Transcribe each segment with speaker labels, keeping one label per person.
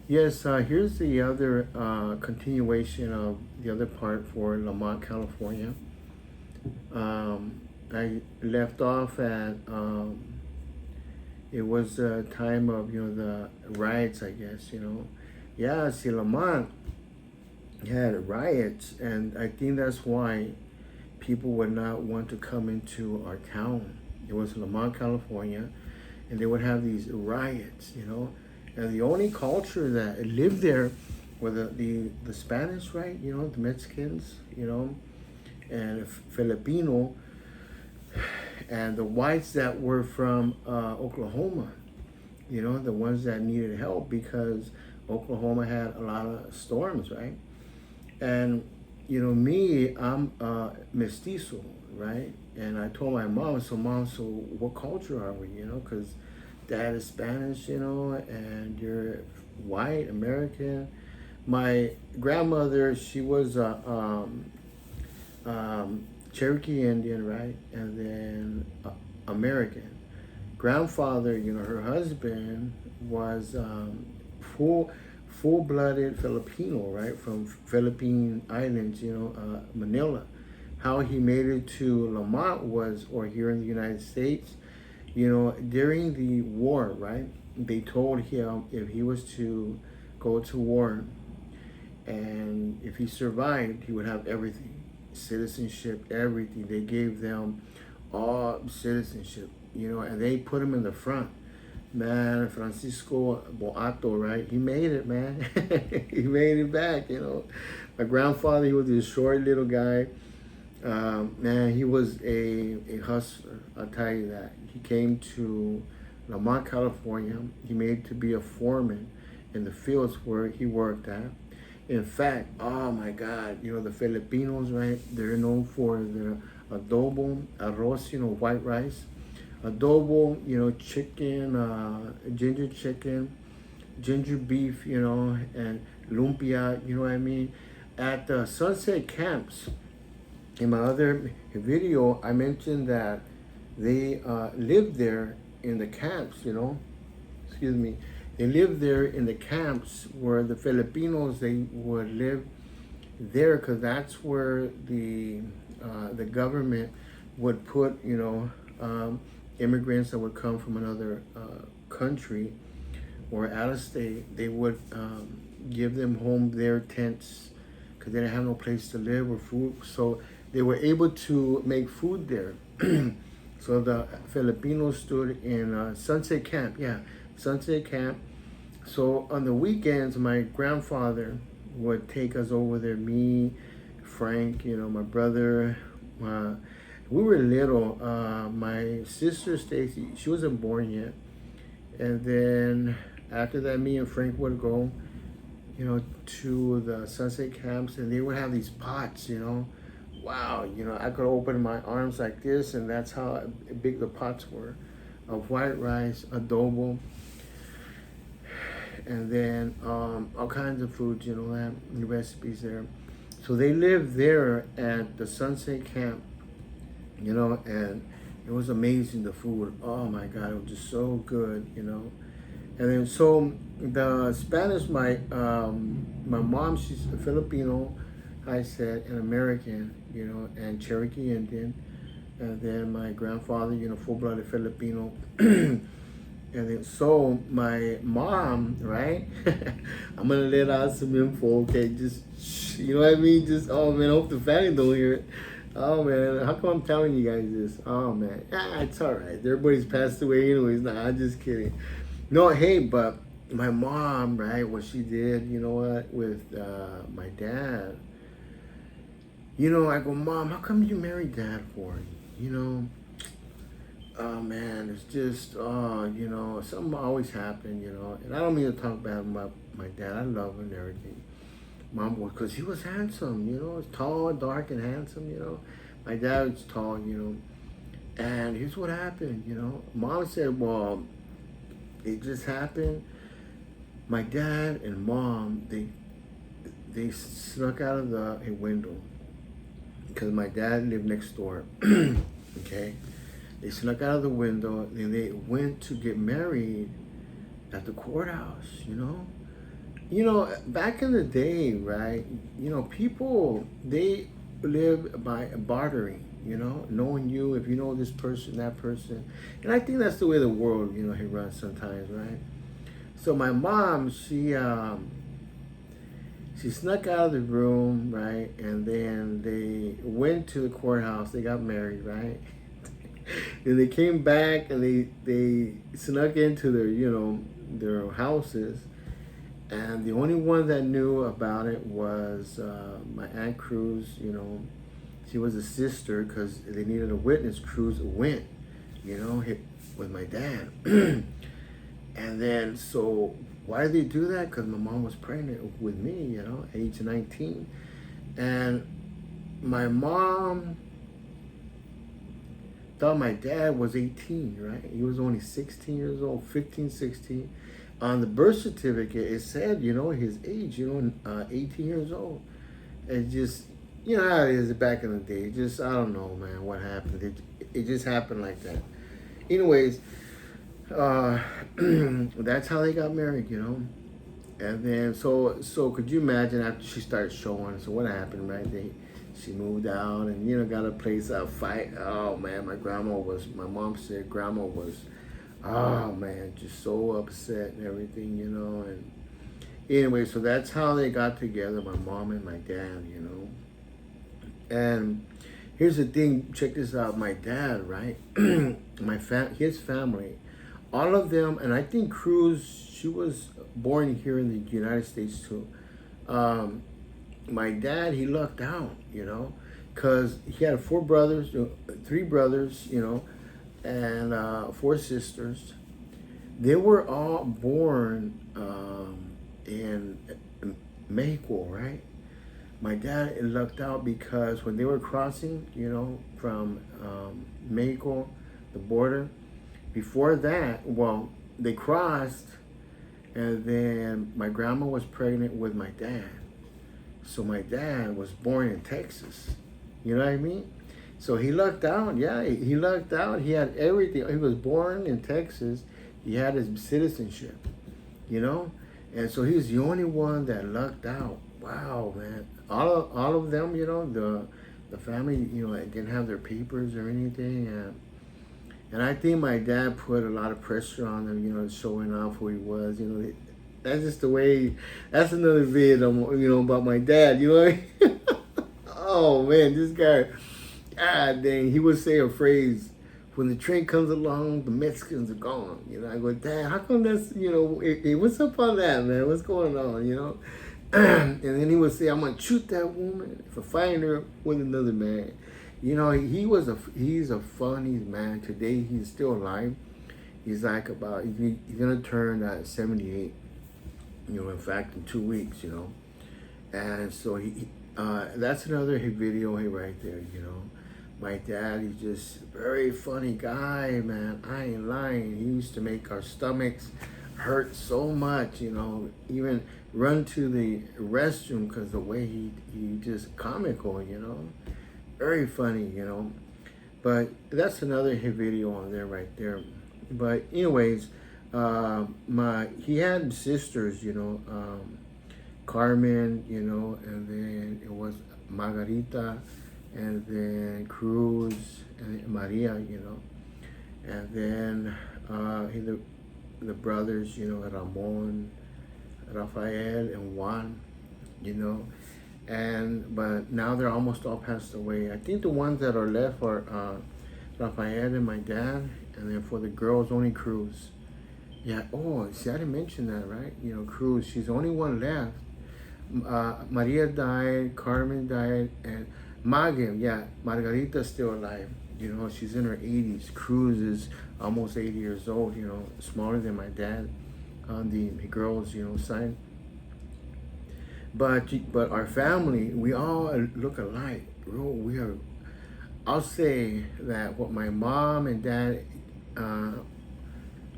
Speaker 1: Yes, here's the other continuation of the other part for Lamont, California. I left off at it was a time of the riots, I guess. Yeah, see, Lamont had riots, and I think that's why people would not want to come into our town. It was Lamont, California, and they would have these riots. And the only culture that lived there were the Spanish, right? The Mexicans, and Filipino, and the whites that were from Oklahoma. The ones that needed help because Oklahoma had a lot of storms, right? And me, I'm mestizo, right? And I told my mom, so mom, so what culture are we? Because dad is Spanish, and you're white American. My grandmother, she was Cherokee Indian, right? And then American. Grandfather, her husband was full-blooded Filipino, right, from Philippine Islands, Manila. How he made it to Lamont was, or here in the United States, during the war, right? They told him if he was to go to war and if he survived, he would have everything, citizenship, everything. They gave them all citizenship, and they put him in the front. Man, Francisco Boato, right? He made it, man. He made it back. My grandfather, he was this short little guy. Man, he was a hustler. I'll tell you that. He came to Lamont, California. He made to be a foreman in the fields where he worked at. In fact, oh my God, the Filipinos, right? They're known for their adobo, arroz, white rice. Adobo, chicken, ginger chicken, ginger beef, and lumpia, you know what I mean? At the sunset camps, in my other video, I mentioned that they lived there in the camps, excuse me. They lived there in the camps where the Filipinos, they would live there because that's where the government would put, immigrants that would come from another country or out of state. They would give them home their tents because they didn't have no place to live or food. So they were able to make food there. So the Filipinos stood in Sunset Camp. Yeah, Sunset Camp. So on the weekends, my grandfather would take us over there. Me, Frank, my brother. We were little. My sister Stacy, she wasn't born yet. And then after that, me and Frank would go, to the sunset camps, and they would have these pots, Wow, I could open my arms like this, and that's how big the pots were of white rice, adobo, and then all kinds of foods, that the recipes there. So they lived there at the sunset camp, and it was amazing, the food. Oh my God, it was just so good. And then so the Spanish, my mom, she's a Filipino, I said, an American, and Cherokee Indian. And then my grandfather, full-blooded Filipino. And then so my mom, right? I'm gonna let out some info, okay? Just you know what I mean? Just oh man, I hope the family don't hear it. Oh man, how come I'm telling you guys this? Oh man, it's all right. Everybody's passed away anyways. Nah, I'm just kidding. No, hey, but my mom, right? What she did, you know what, with my dad. I go, Mom, how come you married Dad for? Oh man, it's just something always happened, and I don't mean to talk bad about my dad. I love him and everything. Mom was, because he was handsome, tall, dark, and handsome. My dad was tall, and here's what happened. Mom said, well, it just happened. My dad and mom, they snuck out of the a window because my dad lived next door. Okay. They snuck out of the window and they went to get married at the courthouse, you know. You know, back in the day, right? You know, people they live by bartering. You know, knowing you, if you know this person, that person, and I think that's the way the world, you know, he runs sometimes, right? So my mom, she snuck out of the room, right, and then they went to the courthouse. They got married, right? And they came back and they snuck into their, you know, their houses, and the only one that knew about it was my Aunt Cruz. You know, she was a sister because they needed a witness. Cruz went, you know, with my dad. And then, so why did they do that? Because my mom was pregnant with me, you know, age 19. And my mom thought my dad was 18, right? He was only 16 years old, 15, 16. On the birth certificate, it said, you know, his age, you know, 18 years old. And just, you know how it is back in the day. Just, I don't know, man, what happened. It just happened like that. Anyways, that's how they got married, you know. And then, so could you imagine after she started showing? So what happened, right? She moved out and, you know, got a place out fight. Oh man, my mom said grandma was, oh man, just so upset and everything, you know. And anyway, so that's how they got together, my mom and my dad, you know. And here's the thing, check this out, my dad, right? His family, all of them, and I think Cruz, she was born here in the United States too. My dad, he lucked out, you know, because he had three brothers, you know, and four sisters. They were all born in Mexico, right? My dad lucked out because when they were crossing, you know, from Mexico, the border, before that, well, they crossed, and then my grandma was pregnant with my dad. So my dad was born in Texas. You know what I mean? So he lucked out. Yeah, he lucked out. He had everything. He was born in Texas. He had his citizenship, you know? And so he was the only one that lucked out. Wow, man. All of them, you know, the family, you know, didn't have their papers or anything. And I think my dad put a lot of pressure on them, you know, showing off who he was. You know, that's just the way. That's another video, you know, about my dad. You know what I mean? Oh man, this guy. Ah, dang, he would say a phrase. When the train comes along, the Mexicans are gone. You know, I go, Dad, how come that's, you know, hey, what's up on that, man? What's going on, you know? And then he would say, I'm going to shoot that woman if I find her with another man. You know, he's a funny man. Today, he's still alive. He's like he's going to turn 78, you know, in fact, in 2 weeks, you know. And so that's another video right there, you know. My dad, he's just a very funny guy, man. I ain't lying. He used to make our stomachs hurt so much, you know, even run to the restroom because the way he just comical, you know. Very funny, you know. But that's another hit video on there right there. But anyways, he had sisters, you know, Carmen, you know, and then it was Margarita, and then Cruz, and Maria, you know, and then the brothers, you know, Ramon, Rafael, and Juan, you know, but now they're almost all passed away. I think the ones that are left are Rafael and my dad, and then for the girls, only Cruz. Yeah, oh, see, I didn't mention that, right? You know, Cruz, she's the only one left. Maria died, Carmen died, and Margarita's still alive. You know, she's in her 80s. Cruz is almost 80 years old, you know, smaller than my dad on the girls, you know, side. But our family, we all look alike. I'll say that what my mom and dad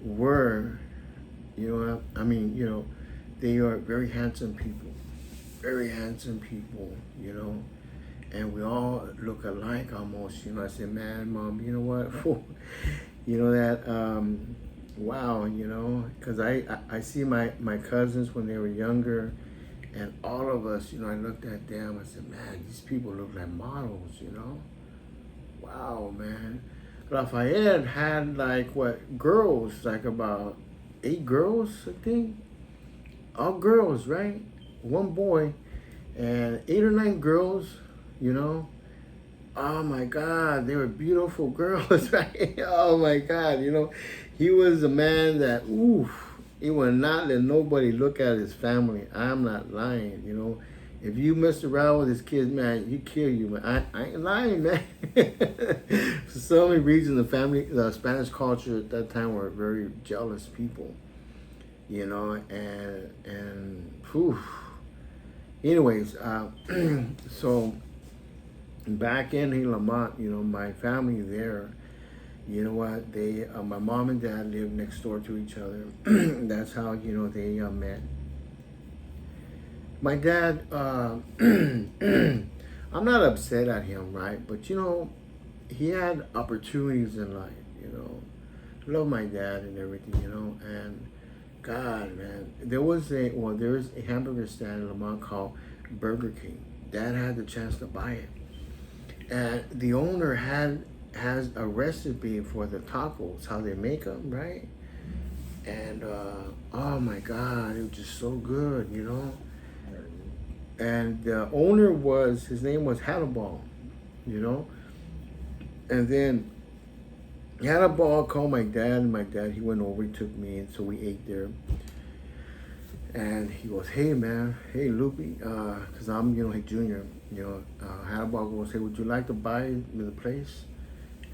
Speaker 1: were, you know, I mean, you know, they are very handsome people. Very handsome people, you know. And we all look alike almost, you know. I said, man, mom, you know what? You know that wow, because I see my cousins when they were younger, and all of us, I looked at them. I said, man, these people look like models. Wow, man. Lafayette had like what girls, like about 8 girls, I think. All girls, right? One boy, and 8 or 9 girls. You know. Oh my God, they were beautiful girls, right? Oh my God, he was a man that, oof, he would not let nobody look at his family. I'm not lying. If you mess around with his kids, man, he kill you, man. I ain't lying, man. For so many reasons, the Spanish culture at that time were very jealous people, and whew. Anyways, so back in Lamont, my family there, you know what, my mom and dad lived next door to each other. That's how, they met. My dad, I'm not upset at him, right? But, he had opportunities in life. Love my dad and everything. And God, man, there is a hamburger stand in Lamont called Burger King. Dad had the chance to buy it. And the owner has a recipe for the tacos, how they make them, right? And oh my God, it was just so good. And the owner his name was Hannibal. And then Hannibal called my dad, and he went over, he took me, and so we ate there. And he goes, hey man, hey Loopy, because I'm, his junior. Hannibal goes, hey, would you like to buy the place?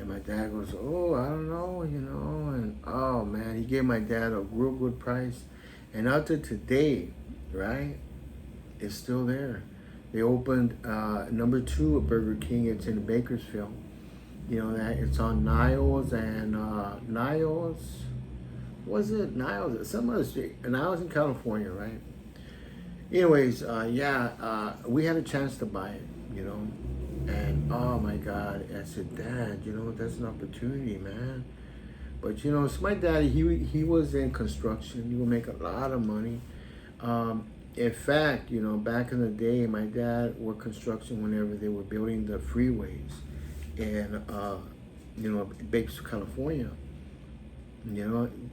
Speaker 1: And my dad goes, oh, I don't know, and oh man, he gave my dad a real good price. And up to today, right, it's still there. They opened number 2 at Burger King. It's in Bakersfield. That it's on Niles and Niles. Was it Niles? Some other street. And I was in California, right? Anyways, we had a chance to buy it, and oh my God, I said, Dad, that's an opportunity, man. But so my daddy, he was in construction. He would make a lot of money. In fact, back in the day, my dad worked construction whenever they were building the freeways in Bakersfield, California.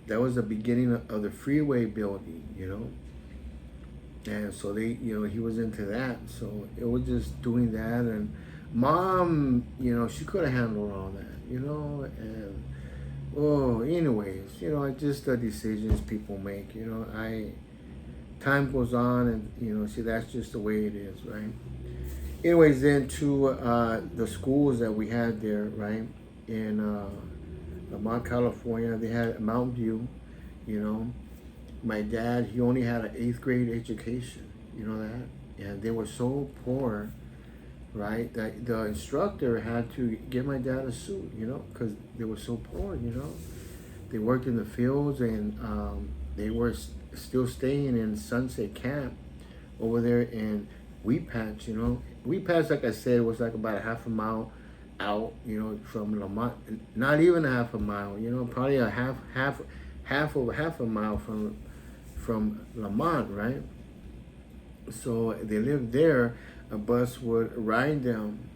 Speaker 1: That was the beginning of the freeway building. And so he was into that. So it was just doing that. And mom, she could have handled all that, and anyways, just the decisions people make, time goes on, and, see, that's just the way it is, right? Anyways, then to the schools that we had there, right, in Lamont, California, they had Mountain View. My dad, he only had an 8th grade education, that? And they were so poor, right, that the instructor had to give my dad a suit, because they were so poor, They worked in the fields, and they were still staying in Sunset Camp over there in Wheat Patch, Wheat Patch, like I said, was like about a half a mile out, from Lamont. Not even a half a mile, probably a half a mile from Lamont, right? So they lived there. A bus would ride them,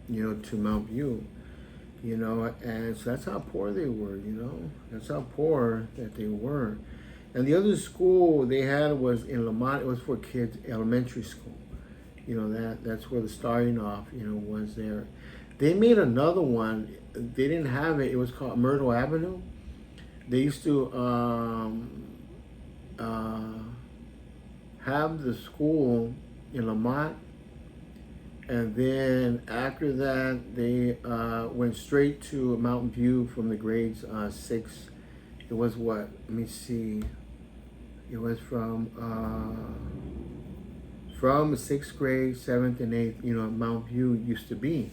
Speaker 1: to Mount View, and so that's how poor they were, That's how poor that they were. And the other school they had was in Lamont. It was for kids, elementary school. That's where the starting off, was there. They made another one. They didn't have it. It was called Myrtle Avenue. They used to have the school in Lamont, and then after that they went straight to Mountain View from the grades 6. It was what? Let me see. It was from 6th grade, 7th and 8th. Mount View used to be,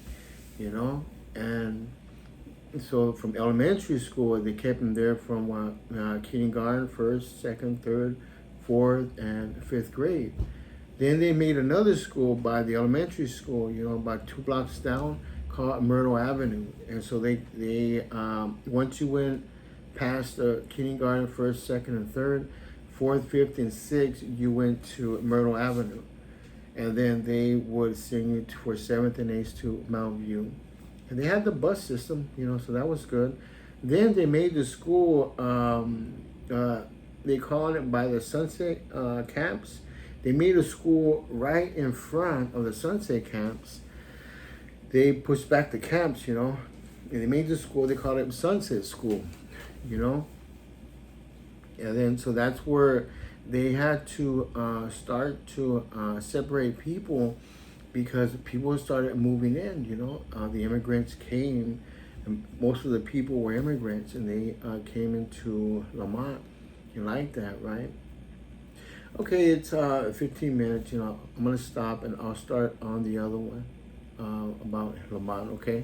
Speaker 1: and so from elementary school, they kept them there from kindergarten, 1st, 2nd, 3rd, 4th, and 5th grade. Then they made another school by the elementary school, about 2 blocks down, called Myrtle Avenue. And so they once you went past the kindergarten, first, second, and third, fourth, fifth, and sixth, you went to Myrtle Avenue. And then they would send you for seventh and eighth to Mount View. And they had the bus system, you know, so that was good. Then they made the school, they called it by the Sunset Camps. They made a school right in front of the Sunset Camps. They pushed back the camps, you know, and they made the school, they called it Sunset School, you know. And then, so that's where they had to start to separate people, because people started moving in, you know. The immigrants came, and most of the people were immigrants, and they came into Lamont. You like that, right? Okay, it's 15 minutes, you know. I'm going to stop, and I'll start on the other one about Lamont, okay?